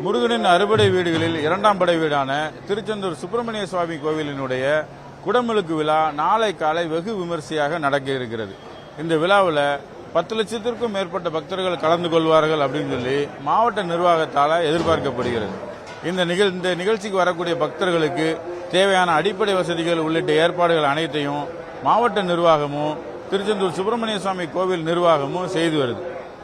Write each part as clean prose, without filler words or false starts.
முருகனின் அறுபடை வீடுகளில் இரண்டாம் படை வீடான திருச்செந்தூர் சுப்பிரமணிய சுவாமி கோவிலினுடைய குடமுழுக்கு விழா நாளை காலை வெகு விமரிசையாக நடக்க இருக்கிறது. இந்த விழாவில் 10 லட்சத்திற்கும் மேற்பட்ட பக்தர்கள் கலந்து கொள்வார்கள் அப்படின்னு சொல்லி மாவட்ட நிர்வாகத்தால் எதிர்பார்க்கப்படுகிறது. இந்த நிகழ்ச்சிக்கு வரக்கூடிய பக்தர்களுக்கு தேவையான அடிப்படை வசதிகள் உள்ளிட்ட ஏற்பாடுகள் அனைத்தையும் மாவட்ட நிர்வாகமும் திருச்செந்தூர் சுப்பிரமணிய சுவாமி கோவில் நிர்வாகமும் செய்து வருது.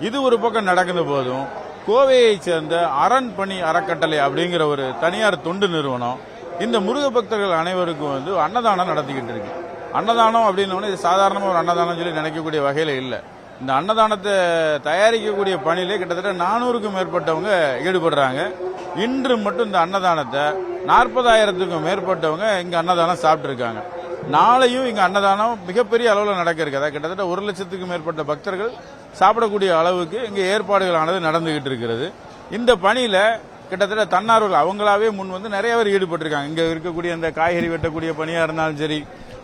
இது ஒரு பக்கம் நடக்கிற போதும் கோவையைச் சேர்ந்த அரண்பணி அறக்கட்டளை அப்படிங்கிற ஒரு தனியார் தொண்டு நிறுவனம் இந்த முருக பக்தர்கள் அனைவருக்கும் அன்னதானம் நடத்திக்கிட்டு இருக்கு. அன்னதானம் அப்படின்னு இது சாதாரணமாக ஒரு அன்னதானம் சொல்லி நினைக்கக்கூடிய வகையில் இல்லை. இந்த அன்னதானத்தை தயாரிக்கக்கூடிய பணியிலே கிட்டத்தட்ட 400க்கும் மேற்பட்டவங்க ஈடுபடுறாங்க. இன்று மட்டும் இந்த அன்னதானத்தை 40,000க்கும் மேற்பட்டவங்க இங்க அன்னதானம் சாப்பிட்டு இருக்காங்க. நாளையும் இங்க அன்னதானம் மிகப்பெரிய அளவில் நடக்க இருக்கிறதா கிட்டத்தட்ட 1 லட்சத்துக்கும் மேற்பட்ட பக்தர்கள் சாப்பிடக்கூடிய அளவுக்கு இங்க ஏற்பாடுகளானது நடந்துகிட்டு இருக்கிறது. இந்த பணியில கிட்டத்தட்ட தன்னார்வர்கள் அவங்களாவே முன் நிறைய பேர் ஈடுபட்டிருக்காங்க. இங்க இருக்கக்கூடிய அந்த காய்கறி வெட்டக்கூடிய பணியா இருந்தாலும் சரி,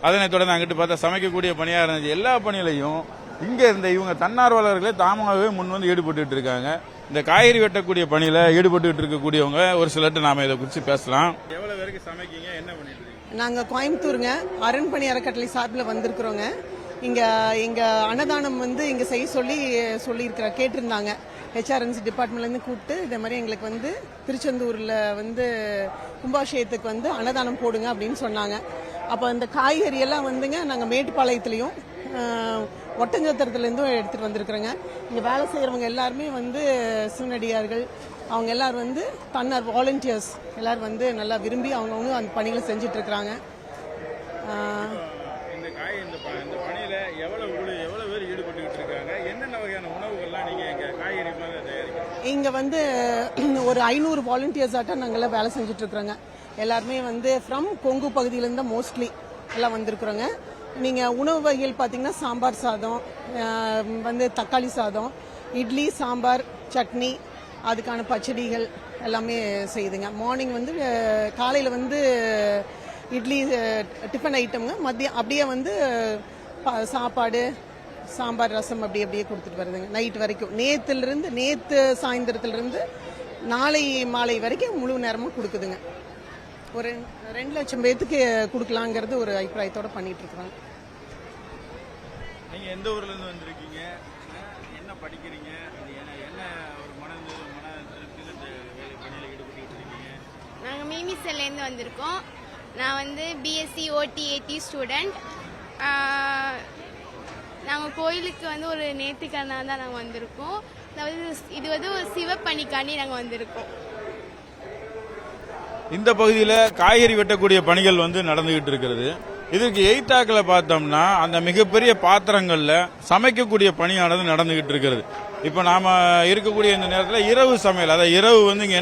அதனை தொடர்ந்து அங்கிட்டு பார்த்தா சமைக்கக்கூடிய பணியா இருந்தாலும் எல்லா பணியிலையும் இங்க இருந்த இவங்க தன்னார்வலர்களே தாமாகவே முன் ஈடுபட்டு இருக்காங்க. இந்த காய்கறி வெட்டக்கூடிய பணியில ஈடுபட்டு இருக்கக்கூடியவங்க ஒரு சிலர்ட்டு நாம இதை குறித்து பேசலாம். எவ்வளவு பேருக்கு சமைக்கீங்க, என்ன பண்ணிட்டு இருக்கீங்க? நாங்க கோயம்புத்தூருங்க அரண்பணி அறக்கட்டளை சார்பில் வந்திருக்கிறோங்க. இங்க அன்னதானம் இங்க செய்ய சொல்லி கேட்டிருந்தாங்க. HRNC டிபார்ட்மெண்ட்லேருந்து கூப்பிட்டு இதே மாதிரி எங்களுக்கு திருச்செந்தூரில் கும்பாபிஷேகத்துக்கு அன்னதானம் போடுங்க அப்படின்னு சொன்னாங்க. அப்போ இந்த காய்கறி எல்லாம் நாங்கள் மேட்டுப்பாளையத்துலேயும் ஒட்டஞ்சத்திரத்துலேருந்தும் எடுத்துகிட்டு வந்திருக்கிறோங்க. இங்கே வேலை செய்கிறவங்க எல்லாருமே சிவனடியார்கள் அவங்க எல்லாரும் தன்னார் வாலண்டியர்ஸ் எல்லாரும் நல்லா விரும்பி அவங்கவுங்க அந்த பணிகளை செஞ்சுட்டு இருக்கிறாங்க. இங்க ஒரு 500 வாலண்டியர்ஸ் ஆட்டம் நாங்கெல்லாம் வேலை செஞ்சுட்டு இருக்கிறோங்க. எல்லாருமே ஃப்ரம் கொங்கு பகுதியிலேருந்து மோஸ்ட்லி எல்லாம் வந்திருக்கிறோங்க. நீங்க உணவு வகைகள் பாத்தீங்கன்னா சாம்பார் சாதம், தக்காளி சாதம், இட்லி, சாம்பார், சட்னி, அதுக்கான பச்சடிகள் எல்லாமே செய்யுதுங்க. மார்னிங் காலையில் இட்லி டிஃபன் ஐட்டம்ங்க. மதியம் அப்படியே சாப்பாடு, சாம்பார், ரசம் அப்படியே கொடுத்துட்டு வருதுங்க நைட் வரைக்கும். நேற்று சாயந்தரத்திலிருந்து நாளை மாலை வரைக்கும் முழு நேரமும் கொடுக்குதுங்க. ஒரு 2 லட்சம் பேத்துக்கு கொடுக்கலாங்கிறது ஒரு அபிப்பிராயத்தோட பண்ணிட்டு இருக்கிறாங்க. நீங்க எந்த ஊர்ல இருந்து வந்திருக்கீங்க, என்ன படிக்கிறீங்க, என்ன ஒரு பணியில ஈடுபட்டு இருக்கீங்க? நாங்கள் மீமிசல்லேருந்து வந்திருக்கோம். நான் BSc OT-AT ஸ்டூடெண்ட். நாங்கள் கோயிலுக்கு ஒரு நேர்த்திக்கடனாக தான் நாங்கள் வந்திருக்கோம். இது ஒரு சிவப்பணிக்காண்டி நாங்கள் வந்திருக்கோம். இந்த பகுதியில் காய்கறி வெட்டக்கூடிய பணிகள் நடந்துகிட்டு இருக்கிறது. இதுக்கு எய்தாக்கில் பார்த்தோம்னா அந்த மிகப்பெரிய பாத்திரங்கள்ல சமைக்கக்கூடிய பணியானது நடந்துகிட்டு இருக்கிறது. இப்போ நாம இருக்கக்கூடிய இந்த நேரத்தில் இரவு சமையல், அதாவது இரவு இங்க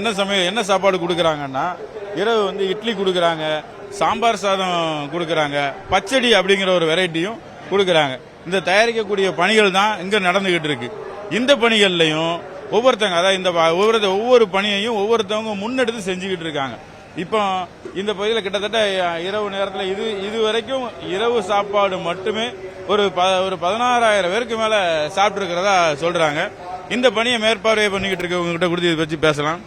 என்ன சாப்பாடு கொடுக்குறாங்கன்னா, இரவு இட்லி கொடுக்குறாங்க, சாம்பார் சாதம் கொடுக்குறாங்க, பச்சடி அப்படிங்கிற ஒரு வெரைட்டியும் கொடுக்குறாங்க. இந்த தயாரிக்கக்கூடிய பணிகள் தான் இங்க நடந்துகிட்டு இருக்கு. இந்த பணிகள்லையும் ஒவ்வொருத்தவங்க, அதாவது ஒவ்வொரு பணியையும் ஒவ்வொருத்தவங்க முன்னெடுத்து செஞ்சுக்கிட்டு இருக்காங்க. இப்போ இந்த பகுதியில் கிட்டத்தட்ட இரவு நேரத்தில் இது வரைக்கும் இரவு சாப்பாடு மட்டுமே ஒரு 16,000 பேருக்கு மேல சாப்பிட்டு இருக்கிறதா சொல்றாங்க. இந்த பணியை மேற்பார்வை பண்ணிக்கிட்டு இருக்கவங்க கிட்ட கொடுத்து இதை பற்றி பேசலாம்.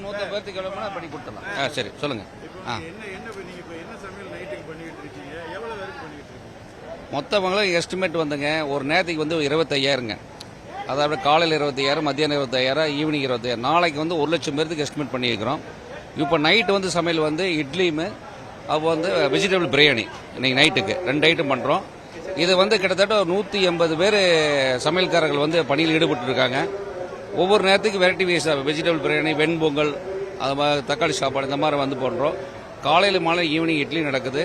100 பேருக்கு பண்ணி கொடுத்துடலாம். சரி சொல்லுங்க. மொத்தவங்களும் எஸ்டிமேட் ஒரு நேரத்துக்கு 25,000ங்க. அதாவது காலையில் 25,000, மத்தியானம் 25,000, ஈவினிங் 25,000. நாளைக்கு 1 லட்சம் பேருக்கு எஸ்டிமேட் பண்ணியிருக்கிறோம். இப்போ நைட்டு சமையல் இட்லியும் அப்போ வெஜிடபிள் பிரியாணி இன்னைக்கு நைட்டுக்கு 2 ஐட்டம் பண்ணுறோம். இது கிட்டத்தட்ட 180 பேர் சமையல்காரர்கள் பணியில் ஈடுபட்டு இருக்காங்க. ஒவ்வொரு நேரத்துக்கு வெரைட்டி வைஸாக வெஜிடபிள் பிரியாணி, வெண்பொங்கல், அது மாதிரி தக்காளி சாப்பாடு இந்த மாதிரி பண்ணுறோம். காலையில் மாலை ஈவினிங் இட்லி நடக்குது.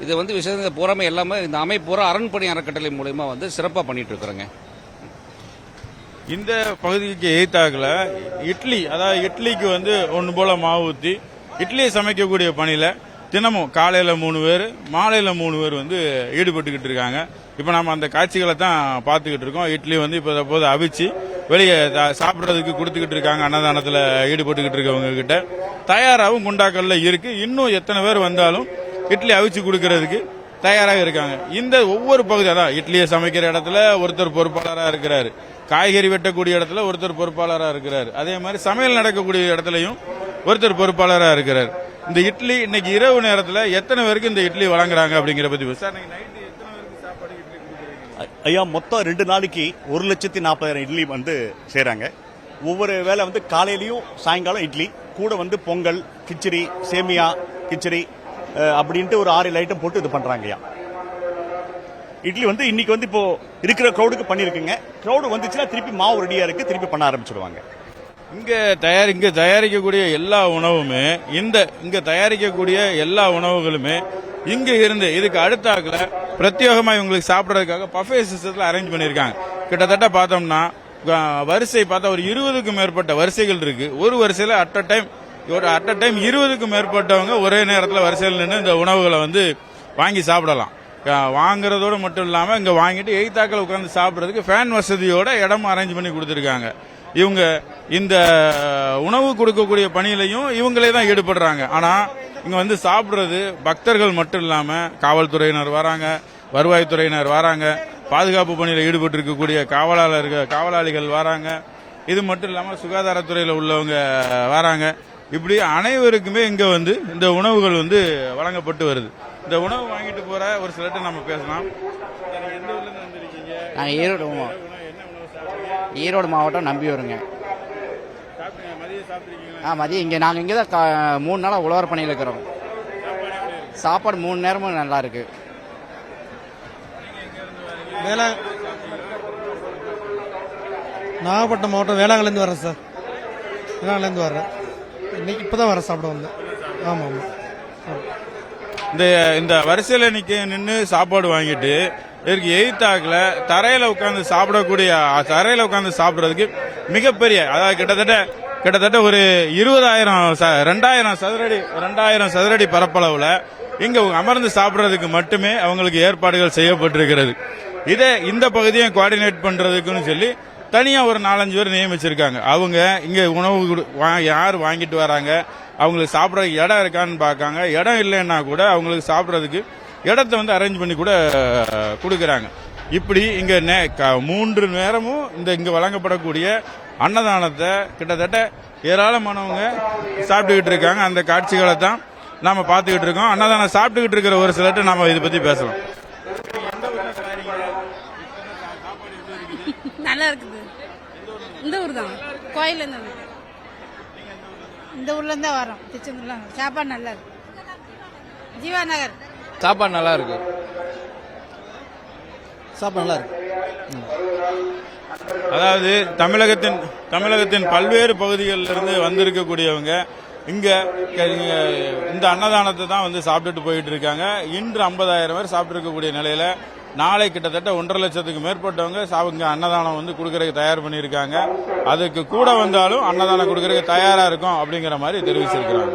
இது விஷயம் பூராமே எல்லாமே இந்த அமைப்பு பூரா அரண்பணி அறக்கட்டளை மூலமா சிறப்பாக பண்ணிட்டு இருக்கிறோங்க. இந்த பகுதிக்கு எய்தாக்கில் இட்லி, அதாவது இட்லிக்கு ஒன்று போல மாவு ஊற்றி இட்லியை சமைக்கக்கூடிய பணியில் தினமும் காலையில் 3 பேர், மாலையில் 3 பேர் ஈடுபட்டுக்கிட்டு இருக்காங்க. இப்போ நம்ம அந்த காட்சிகளை தான் பார்த்துக்கிட்டு இருக்கோம். இட்லி இப்போ அவிச்சு வெளியே சாப்பிட்றதுக்கு கொடுத்துக்கிட்டு இருக்காங்க. அன்னதானத்தில் ஈடுபட்டுக்கிட்டு இருக்கவங்க கிட்ட தயாராகவும் குண்டாக்கல்ல இருக்கு. இன்னும் எத்தனை பேர் வந்தாலும் இட்லி அவிச்சு கொடுக்கறதுக்கு தயாராக இருக்காங்க. இந்த ஒவ்வொரு பகுதி, அதான் இட்லியை சமைக்கிற இடத்துல ஒருத்தர் பொறுப்பாளராக இருக்கிறாரு, காய்கறி வெட்டக்கூடிய இடத்துல ஒருத்தர் பொறுப்பாளராக இருக்கிறார். அதே மாதிரி சமையல் நடக்கக்கூடிய இடத்துலையும் ஒருத்தர் பொறுப்பாளராக இருக்கிறார். இந்த இட்லி இன்னைக்கு இரவு நேரத்தில் எத்தனை பேருக்கு இந்த இட்லி வழங்குறாங்க அப்படிங்கிற பத்தி சார், நீங்க நைட்டு எத்தனை பேருக்கு சாப்பாடு இட்லி கொடுக்குறீங்க? ஐயா, மொத்தம் 2 நாளைக்கு 1,40,000 இட்லி வந்து செய்றாங்க. ஒவ்வொரு வேளை வந்து காலையிலயும் சாயங்காலம் இட்லி கூட வந்து பொங்கல், கிச்சடி, சேமியா கிச்சடி அப்படின்ட்டு ஒரு 6 ஐட்டம் போட்டு இது பண்றாங்க ஐயா. இட்லி வந்து இன்னைக்கு வந்து இப்போ இருக்கிற க்ரௌடுக்கு பண்ணிருக்குங்க. க்ரௌடு வந்துச்சுன்னா திருப்பி மாவு ரெடியா இருக்கு, திருப்பி பண்ண ஆரம்பிச்சிடுவாங்க. இங்க தயாரிக்கக்கூடிய எல்லா உணவுமே இங்க தயாரிக்கக்கூடிய எல்லா உணவுகளுமே இங்க இருந்து இதுக்கு அடுத்தாக்குல பிரத்யேகமா இவங்களுக்கு சாப்பிடறதுக்காக பஃபே சிஸ்டத்துல அரேஞ்ச் பண்ணிருக்காங்க. கிட்டத்தட்ட பார்த்தோம்னா வரிசை பார்த்தா ஒரு 20க்கும் மேற்பட்ட வரிசைகள் இருக்கு. ஒரு வரிசையில அட் அ டைம் 20க்கும் மேற்பட்டவங்க ஒரே நேரத்தில் வரிசையில் நின்று இந்த உணவுகளை வந்து வாங்கி சாப்பிடலாம். வாங்குறதோட மட்டும் இல்லாம இங்க வாங்கிட்டு எய்தாக்கள் உட்கார்ந்து சாப்பிடறதுக்கு ஃபேன் வசதியோட இடம் அரேஞ்ச் பண்ணி கொடுத்திருக்காங்க. இவங்க இந்த உணவு கொடுக்கக்கூடிய பணியிலையும் இவங்களே தான் ஈடுபடுறாங்க. ஆனா இங்க வந்து சாப்பிடுறது பக்தர்கள் மட்டும் இல்லாம காவல்துறையினர் வராங்க, வருவாய்த்துறையினர் வராங்க, பாதுகாப்பு பணியில் ஈடுபட்டு இருக்கக்கூடிய காவலாளிகள் வராங்க. இது மட்டும் இல்லாம சுகாதாரத்துறையில் உள்ளவங்க வராங்க. இப்படி அனைவருக்குமே இங்க வந்து இந்த உணவுகள் வந்து வழங்கப்பட்டு வருது. இந்த உணவு வாங்கிட்டு போற ஒரு சிலர்ட்ட நம்ம பேசலாம். எந்த ஊர்ல இருந்து வந்திருக்கீங்க? நாங்கள் ஈரோடு மாவட்டம் நம்பி வருங்க. மதியம் சாப்பிட்டுருக்கீங்களா? மதியம் இங்கே நாங்கள் இங்கே தான் 3 நாளாக உழவர் பணியில் இருக்கிறோம். சாப்பாடு 3 நேரமும் நல்லா இருக்கு. நாகப்பட்டினம் மாவட்டம் வேளாங்கல்லேருந்து வரேன் சார். வேளாங்கல்லேருந்து வர்றேன். இன்னைக்கு இப்போ தான் வரேன், சாப்பிட வந்தேன். ஆமாம் ஆமாம். இந்த வரிசையில் நின்று சாப்பாடு வாங்கிட்டு இதற்கு எய்தாக்குல தரையில உட்கார்ந்து சாப்பிடுறதுக்கு மிகப்பெரிய, அதாவது கிட்டத்தட்ட ஒரு 2000 சதுரடி பரப்பளவுல இங்க அமர்ந்து சாப்பிடுறதுக்கு மட்டுமே அவங்களுக்கு ஏற்பாடுகள் செய்யப்பட்டிருக்கிறது. இந்த பகுதியை கோஆர்டினேட் பண்றதுக்குன்னு சொல்லி தனியா ஒரு 4-5 பேர் நியமிச்சிருக்காங்க. அவங்க இங்க உணவு யார் வாங்கிட்டு வராங்க, அவங்களுக்கு சாப்பிடறதுக்கு இடம் இருக்கான்னு பார்க்காங்க. இடம் இல்லைன்னா கூட அவங்களுக்கு சாப்பிடறதுக்கு இடத்தை வந்து அரேஞ்ச் பண்ணி கூட கொடுக்கறாங்க. இப்படி இங்க 3 நேரமும் இங்க வழங்கப்படக்கூடிய அன்னதானத்தை கிட்டத்தட்ட ஏராளமானவங்க சாப்பிட்டுக்கிட்டு இருக்காங்க. அந்த காட்சிகளை தான் நாம பார்த்துக்கிட்டு இருக்கோம். அன்னதானம் சாப்பிட்டுக்கிட்டு இருக்கிற ஒரு சிலர்ட்ட நாம இதை பத்தி பேசலாம். நல்லா இருக்குது. இந்த ஊர் தான், கோயில இருந்து. இந்த ஊர்ல இருந்தா வரோம், திருச்செந்தூர்ல. சாப்பாடு நல்லா இருக்கு. ஜீவா நகர் சாப்பாடு நல்லா இருக்கு. சாப்பாடு நல்லா இருக்கு. அதாவது தமிழகத்தின் பல்வேறு பகுதிகளில் இருந்து வந்திருக்கக்கூடியவங்க இங்க இந்த அன்னதானத்தை தான் வந்து சாப்பிட்டுட்டு போயிட்டு இருக்காங்க. இன்று 50,000 பேர் சாப்பிட்டு இருக்கக்கூடிய நிலையில நாளை கிட்டத்தட்ட 1.5 லட்சத்துக்கு மேற்பட்டவங்க இங்க அன்னதானம் வந்து கொடுக்கறதுக்கு தயார் பண்ணியிருக்காங்க. அதுக்கு கூட வந்தாலும் அன்னதானம் கொடுக்கறதுக்கு தயாரா இருக்கும் அப்படிங்கிற மாதிரி தெரிவிச்சிருக்கிறாங்க.